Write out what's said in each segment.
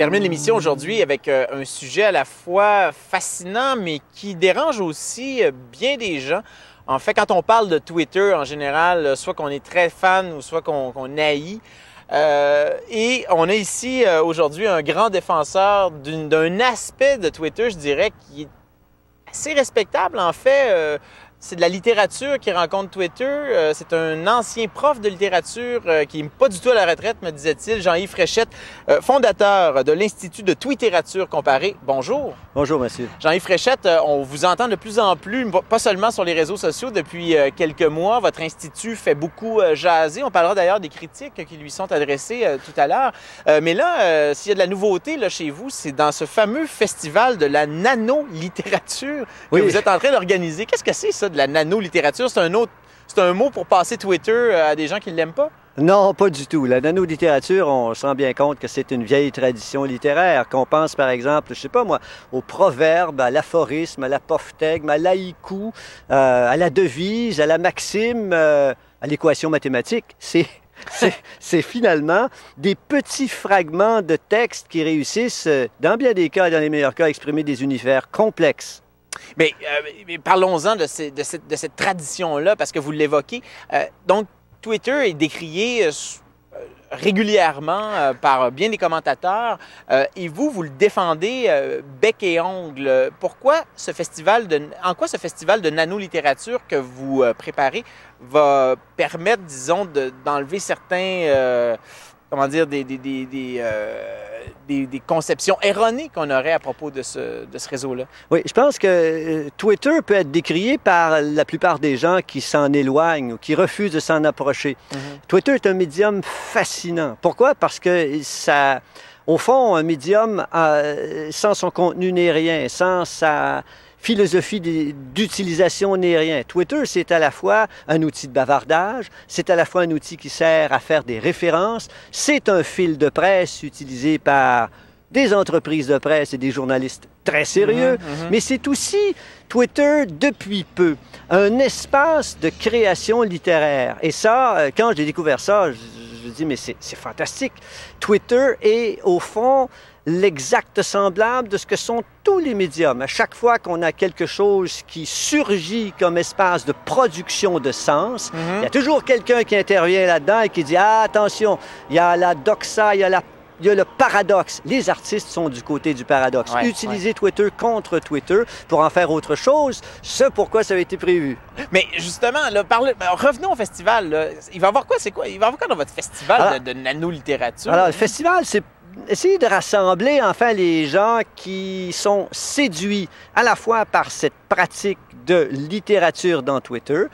termine l'émission aujourd'hui avec un sujet à la fois fascinant, mais qui dérange aussi bien des gens. En fait, quand on parle de Twitter en général, soit qu'on est très fan ou soit qu'on haït. Et on a ici aujourd'hui un grand défenseur d'un aspect de Twitter, je dirais, qui est assez respectable. En fait, c'est de la littérature qui rencontre Twitter. C'est un ancien prof de littérature qui n'est pas du tout à la retraite, me disait-il, Jean-Yves Fréchette, fondateur de l'Institut de Twittérature comparée. Bonjour. Bonjour, monsieur. Jean-Yves Fréchette, on vous entend de plus en plus, pas seulement sur les réseaux sociaux depuis quelques mois. Votre institut fait beaucoup jaser. On parlera d'ailleurs des critiques qui lui sont adressées tout à l'heure. Mais là, s'il y a de la nouveauté là, chez vous, c'est dans ce fameux festival de la nano-littérature que vous êtes en train d'organiser. Qu'est-ce que c'est ça, de la nano-littérature? C'est un mot pour passer Twitter à des gens qui ne l'aiment pas? Non, pas du tout. La nanolittérature, on se rend bien compte que c'est une vieille tradition littéraire. Qu'on pense, par exemple, je sais pas moi, au proverbe, à l'aphorisme, à l'apophthegme, à l'haïku, à la devise, à la maxime, à l'équation mathématique. C'est finalement des petits fragments de texte qui réussissent, dans bien des cas et dans les meilleurs cas, à exprimer des univers complexes. Mais parlons-en de cette tradition-là, parce que vous l'évoquez. Donc, Twitter est décrié régulièrement par bien des commentateurs et vous le défendez bec et ongle. Pourquoi en quoi ce festival de nanolittérature que vous préparez va permettre, disons, d'enlever certains... comment dire, des conceptions erronées qu'on aurait à propos de ce réseau-là? Oui, je pense que Twitter peut être décrié par la plupart des gens qui s'en éloignent ou qui refusent de s'en approcher. Twitter est un médium fascinant. Pourquoi? Parce que ça, au fond, un médium sans son contenu n'est rien, sans sa philosophie d'utilisation n'est rien. Twitter, c'est à la fois un outil de bavardage, c'est à la fois un outil qui sert à faire des références, c'est un fil de presse utilisé par des entreprises de presse et des journalistes très sérieux, mais c'est aussi, Twitter, depuis peu, un espace de création littéraire. Et ça, quand j'ai découvert ça, je me dis, mais c'est fantastique. Twitter est, au fond, l'exact semblable de ce que sont tous les médiums. À chaque fois qu'on a quelque chose qui surgit comme espace de production de sens, il y a toujours quelqu'un qui intervient là-dedans et qui dit « Ah, attention, il y a la doxa, il y a le paradoxe. » Les artistes sont du côté du paradoxe. Utiliser Twitter contre Twitter pour en faire autre chose, c'est pourquoi ça a été prévu. Mais justement, là, revenons au festival. Là. Il va y avoir quoi? C'est quoi? Il va y avoir quoi dans votre festival de nanolittérature? Alors, le festival, c'est essayer de rassembler enfin les gens qui sont séduits à la fois par cette pratique de littérature dans Twitter,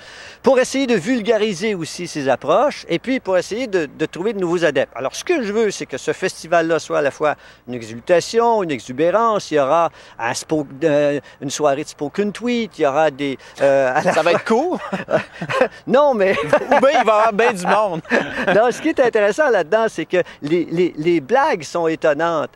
pour essayer de vulgariser aussi ces approches et puis pour essayer de trouver de nouveaux adeptes. Alors, ce que je veux, c'est que ce festival-là soit à la fois une exultation, une exubérance. Il y aura une soirée de spoken tweet, il y aura des... Ça va être cool? Non, mais... Ou bien il va y avoir bien du monde. Non, ce qui est intéressant là-dedans, c'est que les blagues sont étonnantes.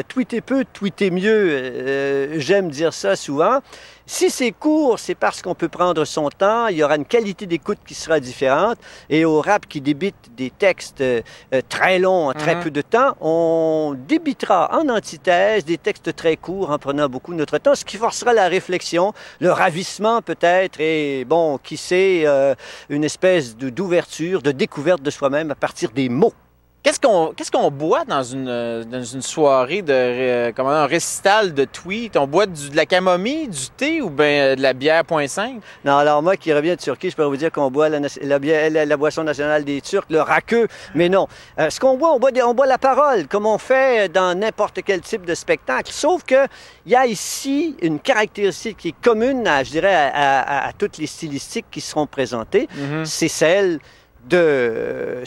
Tweeter peu, tweeter mieux. J'aime dire ça souvent. Si c'est court, c'est parce qu'on peut prendre son temps. Il y aura une qualité d'écoute qui sera différente. Et au rap qui débite des textes très longs en très peu de temps, on débitera en antithèse des textes très courts en prenant beaucoup de notre temps, ce qui forcera la réflexion, le ravissement peut-être, et bon, qui sait, une espèce d'ouverture, de découverte de soi-même à partir des mots. Qu'est-ce qu'on boit dans une soirée un récital de tweets? On boit de la camomille, du thé ou bien de la bière 0.5? Non, alors moi qui reviens de Turquie, je peux vous dire qu'on boit la boisson nationale des Turcs, le rakı, mais non. Ce qu'on boit, on boit la parole, comme on fait dans n'importe quel type de spectacle. Sauf qu'il y a ici une caractéristique qui est commune, je dirais, à toutes les stylistiques qui seront présentées. C'est celle de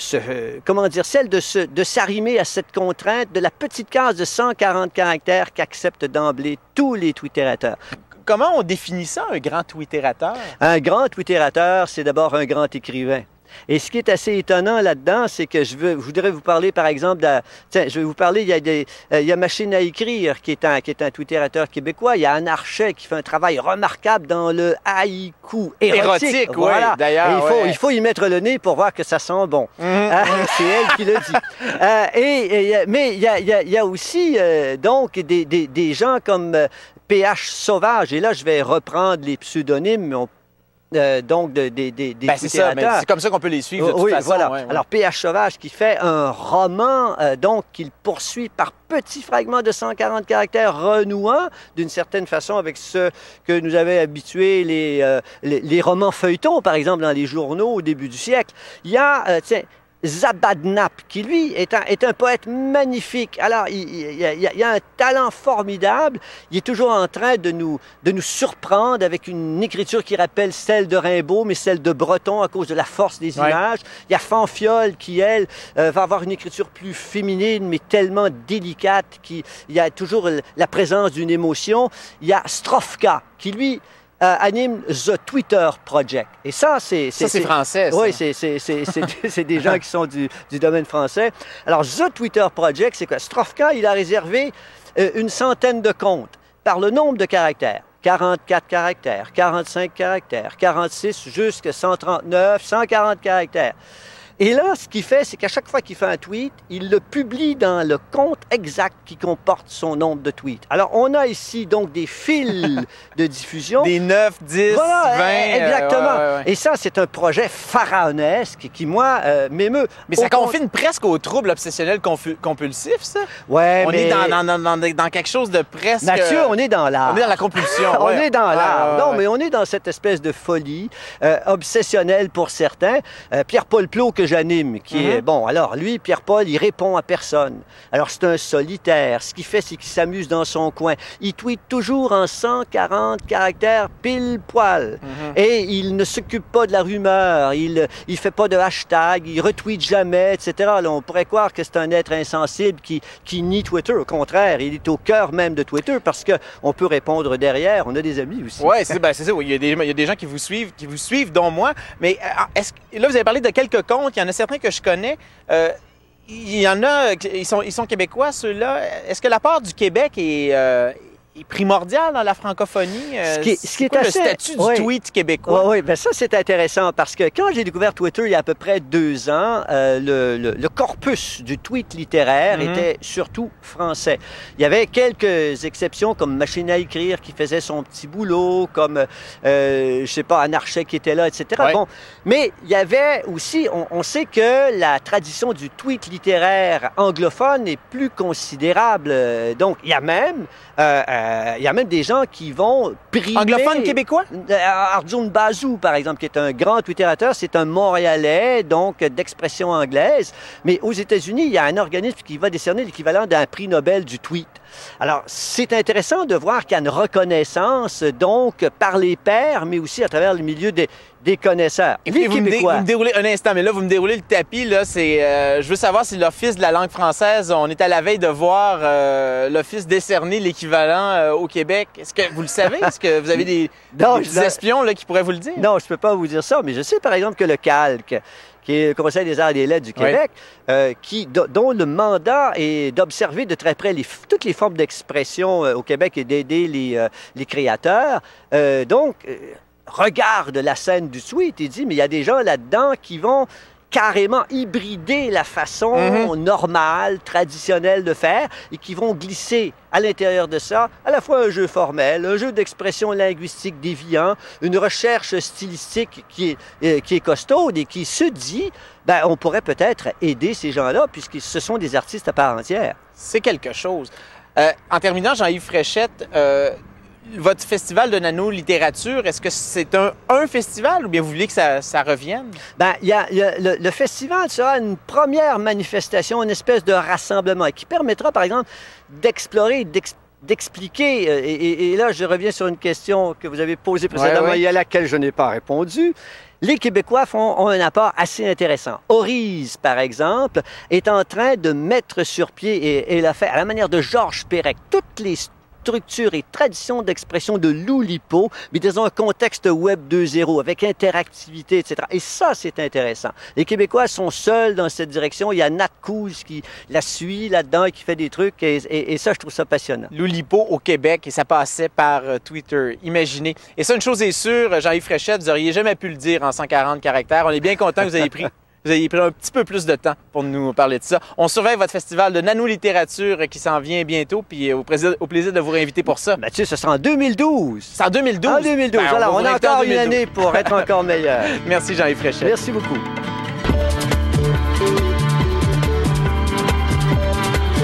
s'arrimer à cette contrainte de la petite case de 140 caractères qu'acceptent d'emblée tous les twittérateurs. Comment on définit ça, un grand twittérateur? Un grand twittérateur, c'est d'abord un grand écrivain. Et ce qui est assez étonnant là-dedans, c'est que je voudrais vous parler, par exemple, tiens, je vais vous parler, il y a Machine à écrire, qui est un twitterateur québécois. Il y a Anne Archet, qui fait un travail remarquable dans le haïku érotique. Voilà. Oui, d'ailleurs. Il faut y mettre le nez pour voir que ça sent bon. C'est elle qui le dit. Mais il y a aussi, donc, des gens comme PH Sauvage. Et là, je vais reprendre les pseudonymes, mais donc c'est ça, mais c'est comme ça qu'on peut les suivre de toute façon. Voilà. Alors, PH Sauvage qui fait un roman, donc, qu'il poursuit par petits fragments de 140 caractères renouant d'une certaine façon avec ce que nous avaient habitués les romans feuilletons, par exemple, dans les journaux au début du siècle. Il y a, Zabadnap, qui lui est un poète magnifique. Alors, il y a un talent formidable. Il est toujours en train de nous surprendre avec une écriture qui rappelle celle de Rimbaud, mais celle de Breton à cause de la force des images. Il y a Fanfiol qui, elle, va avoir une écriture plus féminine, mais tellement délicate qu'il y a toujours la présence d'une émotion. Il y a Strofka, qui, lui, anime The Twitter Project. Et ça, c'est français, ça. Oui, c'est des gens qui sont du domaine français. Alors, The Twitter Project, c'est quoi? Strofka, il a réservé une centaine de comptes par le nombre de caractères. 44 caractères, 45 caractères, 46 jusqu'à 139, 140 caractères. Et là, ce qu'il fait, c'est qu'à chaque fois qu'il fait un tweet, il le publie dans le compte exact qui comporte son nombre de tweets. Alors, on a ici donc des fils de diffusion. Des 9, 10, voilà, 20. Exactement. Et ça, c'est un projet pharaonesque qui, moi, m'émeut. Mais ça confine presque au trouble obsessionnel compulsif, ça? Ouais, on est dans quelque chose de presque... Mathieu, on est dans l'art. On est dans la compulsion. On est dans l'art. Non, mais on est dans cette espèce de folie obsessionnelle pour certains. Pierre-Paul Plot, que j'anime, qui est... Bon, alors, lui, Pierre-Paul, il répond à personne. Alors, c'est un solitaire. Ce qu'il fait, c'est qu'il s'amuse dans son coin. Il tweet toujours en 140 caractères pile-poil. Et il ne s'occupe pas de la rumeur. Il fait pas de hashtag. Il retweet jamais, etc. Là, on pourrait croire que c'est un être insensible qui nie Twitter. Au contraire, il est au cœur même de Twitter parce qu'on peut répondre derrière. On a des amis aussi. Oui, c'est ça. Oui. Il y a des gens qui vous suivent, dont moi. Mais là, vous avez parlé de quelques comptes. Il y en a certains que je connais. Il y en a, ils sont québécois, ceux-là. Est-ce que la part du Québec est primordiale dans la francophonie? Ce qui est le statut du tweet québécois? Oui, bien ça, c'est intéressant parce que quand j'ai découvert Twitter il y a à peu près 2 ans, le corpus du tweet littéraire était surtout français. Il y avait quelques exceptions comme Machine à écrire qui faisait son petit boulot, comme, je sais pas, Anne Archet qui était là, etc. Ouais. Bon, mais il y avait aussi, on sait que la tradition du tweet littéraire anglophone est plus considérable. Donc, il y a même des gens qui vont primer... Anglophone québécois? Arjun Bazou, par exemple, qui est un grand twitterateur, c'est un Montréalais, donc d'expression anglaise. Mais aux États-Unis, il y a un organisme qui va décerner l'équivalent d'un prix Nobel du tweet. Alors, c'est intéressant de voir qu'il y a une reconnaissance, donc, par les pairs, mais aussi à travers le milieu des connaisseurs. Et puis, vous me déroulez un instant, mais là, vous me déroulez le tapis. Là, je veux savoir si l'Office de la langue française, on est à la veille de voir l'Office décerner l'équivalent au Québec. Est-ce que vous le savez? Est-ce que vous avez des espions là, qui pourraient vous le dire? Non, je ne peux pas vous dire ça, mais je sais, par exemple, que le Calque, qui est le Conseil des arts et des lettres du Québec, dont le mandat est d'observer de très près toutes les formes d'expression au Québec et d'aider les créateurs. Regarde la scène du tweet et dit, mais il y a des gens là-dedans qui vont carrément hybrider la façon normale, traditionnelle de faire et qui vont glisser à l'intérieur de ça à la fois un jeu formel, un jeu d'expression linguistique déviant, une recherche stylistique qui est costaude et qui se dit, ben, on pourrait peut-être aider ces gens-là puisque ce sont des artistes à part entière. C'est quelque chose. En terminant, Jean-Yves Fréchette, votre festival de nano-littérature, est-ce que c'est un festival ou bien vous voulez que ça revienne? Bien, le festival sera une première manifestation, une espèce de rassemblement qui permettra, par exemple, d'explorer, d'expliquer, et là, je reviens sur une question que vous avez posée précédemment et à laquelle je n'ai pas répondu. Les Québécois ont un apport assez intéressant. Orize, par exemple, est en train de mettre sur pied, et l'a fait à la manière de Georges Perec, structure et tradition d'expression de l'Oulipo, mais dans un contexte Web 2.0, avec interactivité, etc. Et ça, c'est intéressant. Les Québécois sont seuls dans cette direction. Il y a Nat Couz qui la suit là-dedans et qui fait des trucs, et ça, je trouve ça passionnant. L'Oulipo au Québec, et ça passait par Twitter. Imaginez. Et ça, une chose est sûre, Jean-Yves Fréchette, vous n'auriez jamais pu le dire en 140 caractères. On est bien content que vous ayez pris un petit peu plus de temps pour nous parler de ça. On surveille votre festival de nanolittérature qui s'en vient bientôt, puis au plaisir de vous réinviter pour ça. Mathieu, ce sera en 2012. C'est en 2012? En 2012. Ben, Alors, on a encore une année pour être encore meilleur. Merci Jean-Yves Fréchette. Merci beaucoup.